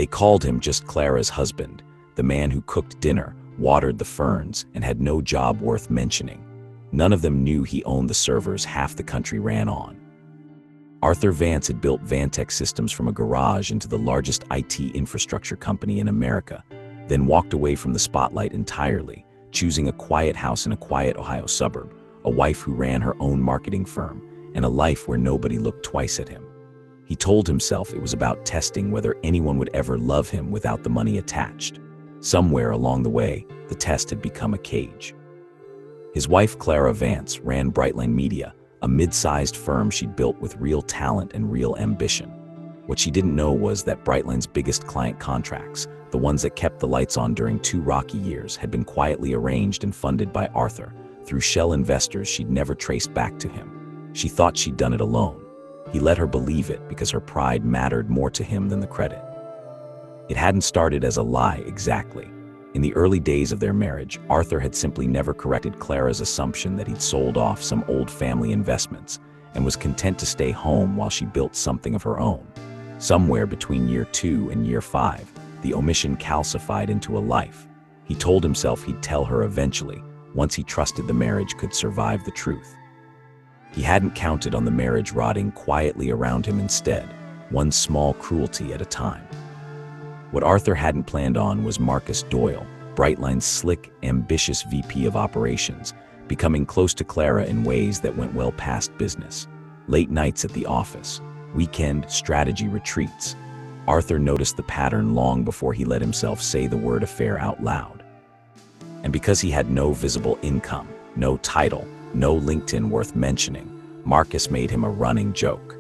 They called him just Clara's husband, the man who cooked dinner, watered the ferns, and had no job worth mentioning. None of them knew he owned the servers half the country ran on. Arthur Vance had built Vantex Systems from a garage into the largest IT infrastructure company in America, then walked away from the spotlight entirely, choosing a quiet house in a quiet Ohio suburb, a wife who ran her own marketing firm, and a life where nobody looked twice at him. He told himself it was about testing whether anyone would ever love him without the money attached. Somewhere along the way, the test had become a cage. His wife, Clara Vance, ran Brightline Media, a mid-sized firm she'd built with real talent and real ambition. What she didn't know was that Brightline's biggest client contracts, the ones that kept the lights on during 2 rocky years, had been quietly arranged and funded by Arthur, through shell investors she'd never traced back to him. She thought she'd done it alone. He let her believe it because her pride mattered more to him than the credit. It hadn't started as a lie exactly. In the early days of their marriage, Arthur had simply never corrected Clara's assumption that he'd sold off some old family investments and was content to stay home while she built something of her own. Somewhere between year 2 and year 5, the omission calcified into a life. He told himself he'd tell her eventually, once he trusted the marriage could survive the truth. He hadn't counted on the marriage rotting quietly around him instead, one small cruelty at a time. What Arthur hadn't planned on was Marcus Doyle, Brightline's slick, ambitious VP of operations, becoming close to Clara in ways that went well past business. Late nights at the office, weekend strategy retreats. Arthur noticed the pattern long before he let himself say the word affair out loud. And because he had no visible income, no title, no LinkedIn worth mentioning, Marcus made him a running joke.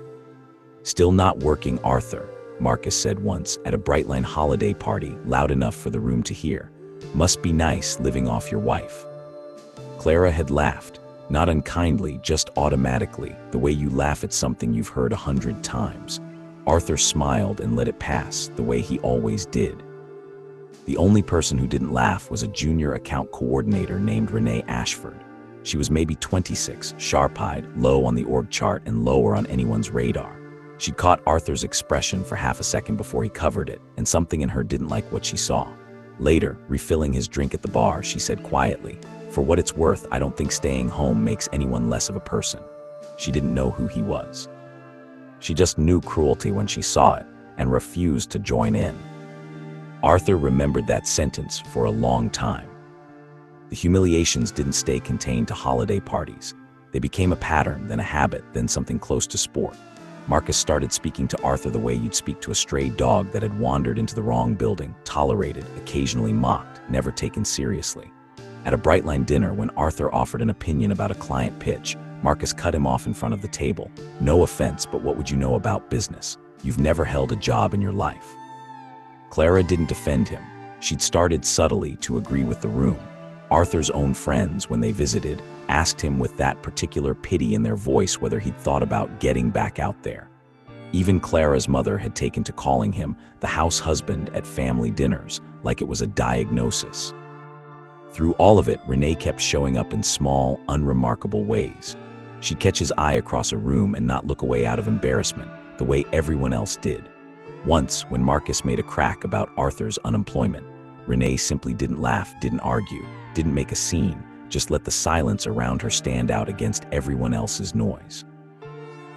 "Still not working, Arthur," Marcus said once at a Brightline holiday party, loud enough for the room to hear. "Must be nice living off your wife." Clara had laughed, not unkindly, just automatically, the way you laugh at something you've heard 100 times. Arthur smiled and let it pass, the way he always did. The only person who didn't laugh was a junior account coordinator named Renee Ashford. She was maybe 26, sharp-eyed, low on the org chart and lower on anyone's radar. She'd caught Arthur's expression for half a second before he covered it, and something in her didn't like what she saw. Later, refilling his drink at the bar, she said quietly, "For what it's worth, I don't think staying home makes anyone less of a person." She didn't know who he was. She just knew cruelty when she saw it, and refused to join in. Arthur remembered that sentence for a long time. The humiliations didn't stay contained to holiday parties. They became a pattern, then a habit, then something close to sport. Marcus started speaking to Arthur the way you'd speak to a stray dog that had wandered into the wrong building, tolerated, occasionally mocked, never taken seriously. At a Brightline dinner, when Arthur offered an opinion about a client pitch, Marcus cut him off in front of the table. "No offense, but what would you know about business? You've never held a job in your life." Clara didn't defend him. She'd started subtly to agree with the room. Arthur's own friends, when they visited, asked him with that particular pity in their voice whether he'd thought about getting back out there. Even Clara's mother had taken to calling him the house husband at family dinners, like it was a diagnosis. Through all of it, Renee kept showing up in small, unremarkable ways. She'd catch his eye across a room and not look away out of embarrassment, the way everyone else did. Once, when Marcus made a crack about Arthur's unemployment, Renee simply didn't laugh, didn't argue, didn't make a scene, just let the silence around her stand out against everyone else's noise.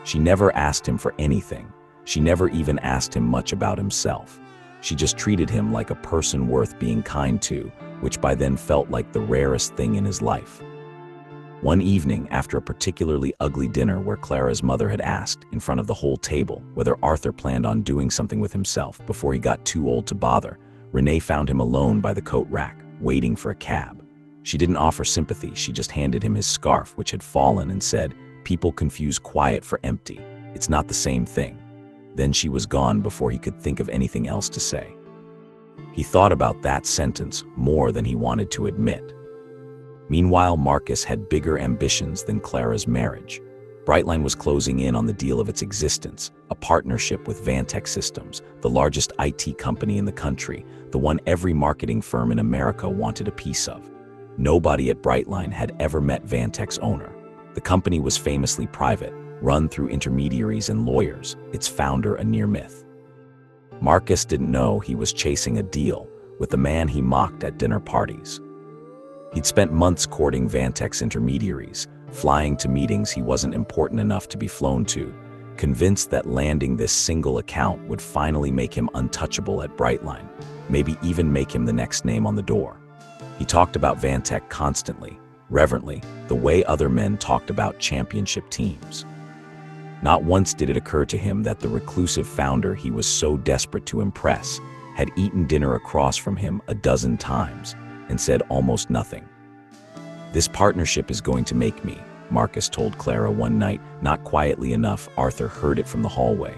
She never asked him for anything. She never even asked him much about himself. She just treated him like a person worth being kind to, which by then felt like the rarest thing in his life. One evening, after a particularly ugly dinner where Clara's mother had asked, in front of the whole table, whether Arthur planned on doing something with himself before he got too old to bother, Renee found him alone by the coat rack, waiting for a cab. She didn't offer sympathy, she just handed him his scarf, which had fallen, and said, "People confuse quiet for empty. It's not the same thing." Then she was gone before he could think of anything else to say. He thought about that sentence more than he wanted to admit. Meanwhile, Marcus had bigger ambitions than Clara's marriage. Brightline was closing in on the deal of its existence, a partnership with Vantex Systems, the largest IT company in the country, the one every marketing firm in America wanted a piece of. Nobody at Brightline had ever met Vantex owner. The company was famously private, run through intermediaries and lawyers, its founder a near myth. Marcus didn't know he was chasing a deal with the man he mocked at dinner parties. He'd spent months courting Vantek's intermediaries, flying to meetings he wasn't important enough to be flown to, convinced that landing this single account would finally make him untouchable at Brightline, maybe even make him the next name on the door. He talked about Vantek constantly, reverently, the way other men talked about championship teams. Not once did it occur to him that the reclusive founder he was so desperate to impress had eaten dinner across from him a dozen times and said almost nothing. "This partnership is going to make me," Marcus told Clara one night. Not quietly enough, Arthur heard it from the hallway.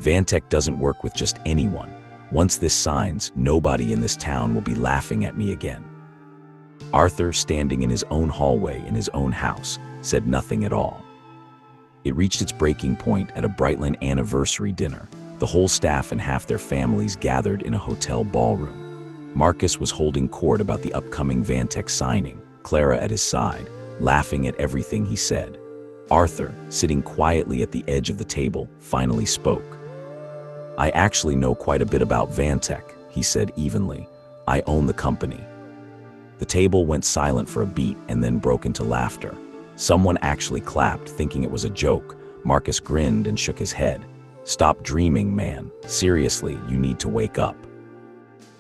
"Vantek doesn't work with just anyone. Once this signs, nobody in this town will be laughing at me again." Arthur, standing in his own hallway in his own house, said nothing at all. It reached its breaking point at a Brightline anniversary dinner. The whole staff and half their families gathered in a hotel ballroom. Marcus was holding court about the upcoming Vantek signing, Clara at his side, laughing at everything he said. Arthur, sitting quietly at the edge of the table, finally spoke. "I actually know quite a bit about Vantek," he said evenly. "I own the company." The table went silent for a beat and then broke into laughter. Someone actually clapped, thinking it was a joke. Marcus grinned and shook his head. "Stop dreaming, man. Seriously, you need to wake up."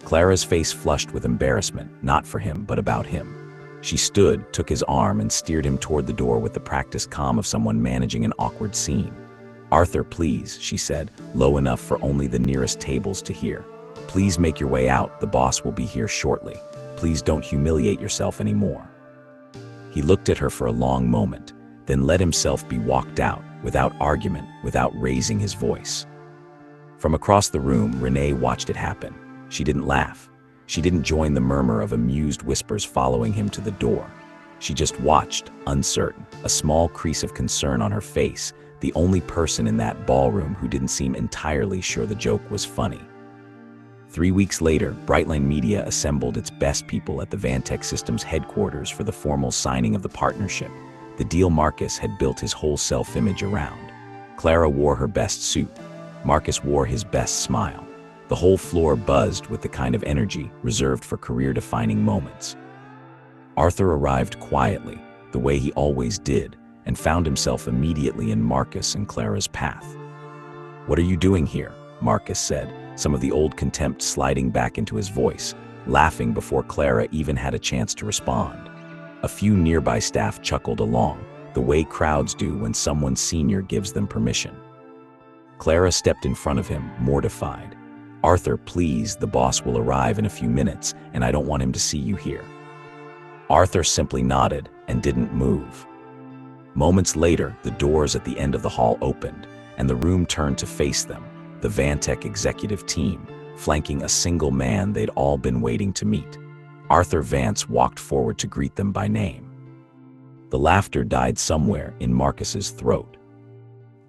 Clara's face flushed with embarrassment, not for him, but about him. She stood, took his arm, and steered him toward the door with the practiced calm of someone managing an awkward scene. "Arthur, please," she said, low enough for only the nearest tables to hear. "Please make your way out. The boss will be here shortly. Please don't humiliate yourself anymore." He looked at her for a long moment, then let himself be walked out, without argument, without raising his voice. From across the room, Renee watched it happen. She didn't laugh. She didn't join the murmur of amused whispers following him to the door. She just watched, uncertain, a small crease of concern on her face, the only person in that ballroom who didn't seem entirely sure the joke was funny. 3 weeks later, Brightline Media assembled its best people at the Vantek Systems headquarters for the formal signing of the partnership, the deal Marcus had built his whole self-image around. Clara wore her best suit. Marcus wore his best smile. The whole floor buzzed with the kind of energy reserved for career-defining moments. Arthur arrived quietly, the way he always did, and found himself immediately in Marcus and Clara's path. "What are you doing here?" Marcus said, some of the old contempt sliding back into his voice, laughing before Clara even had a chance to respond. A few nearby staff chuckled along, the way crowds do when someone senior gives them permission. Clara stepped in front of him, mortified. "Arthur, please, the boss will arrive in a few minutes, and I don't want him to see you here." Arthur simply nodded and didn't move. Moments later, the doors at the end of the hall opened, and the room turned to face them, the Vantek executive team, flanking a single man they'd all been waiting to meet. Arthur Vance walked forward to greet them by name. The laughter died somewhere in Marcus's throat.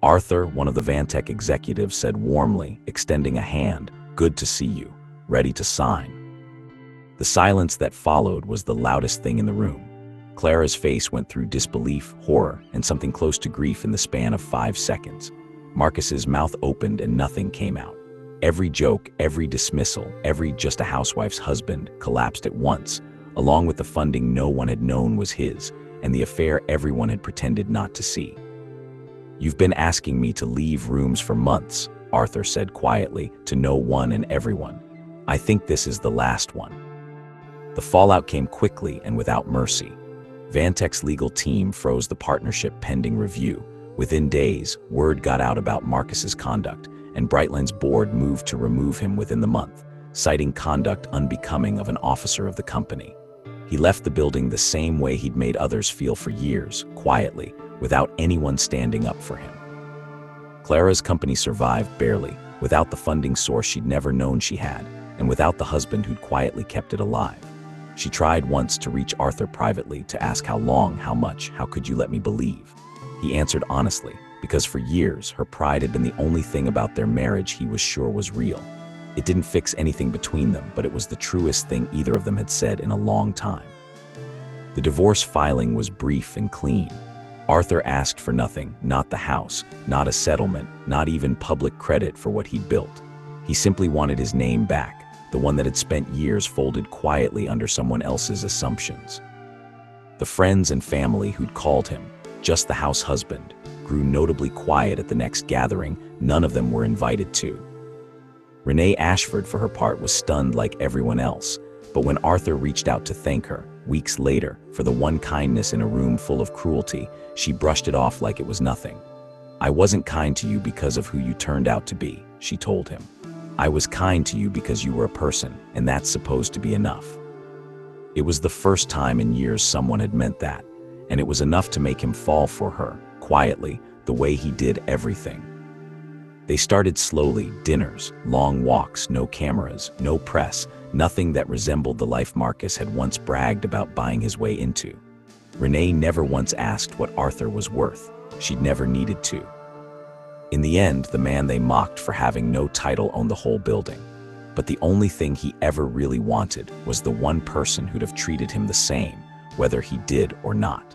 "Arthur," one of the Vantek executives said warmly, extending a hand, "good to see you. Ready to sign?" The silence that followed was the loudest thing in the room. Clara's face went through disbelief, horror, and something close to grief in the span of 5 seconds. Marcus's mouth opened and nothing came out. Every joke, every dismissal, every "just a housewife's husband" collapsed at once, along with the funding no one had known was his, and the affair everyone had pretended not to see. "You've been asking me to leave rooms for months," Arthur said quietly to no one and everyone. "I think this is the last one." The fallout came quickly and without mercy. Vantek's legal team froze the partnership pending review. Within days, word got out about Marcus's conduct, and Brightline's board moved to remove him within the month, citing conduct unbecoming of an officer of the company. He left the building the same way he'd made others feel for years, quietly, without anyone standing up for him. Clara's company survived barely, without the funding source she'd never known she had, and without the husband who'd quietly kept it alive. She tried once to reach Arthur privately to ask how long, how much, how could you let me believe? He answered honestly, because for years her pride had been the only thing about their marriage he was sure was real. It didn't fix anything between them, but it was the truest thing either of them had said in a long time. The divorce filing was brief and clean. Arthur asked for nothing, not the house, not a settlement, not even public credit for what he'd built. He simply wanted his name back, the one that had spent years folded quietly under someone else's assumptions. The friends and family who'd called him just the house husband grew notably quiet at the next gathering none of them were invited to. Renee Ashford, for her part, was stunned like everyone else, but when Arthur reached out to thank her, weeks later, for the one kindness in a room full of cruelty, she brushed it off like it was nothing. "I wasn't kind to you because of who you turned out to be," she told him. "I was kind to you because you were a person, and that's supposed to be enough." It was the first time in years someone had meant that, and it was enough to make him fall for her, quietly, the way he did everything. They started slowly, dinners, long walks, no cameras, no press, nothing that resembled the life Marcus had once bragged about buying his way into. Renee never once asked what Arthur was worth. She'd never needed to. In the end, the man they mocked for having no title owned the whole building. But the only thing he ever really wanted was the one person who'd have treated him the same, whether he did or not.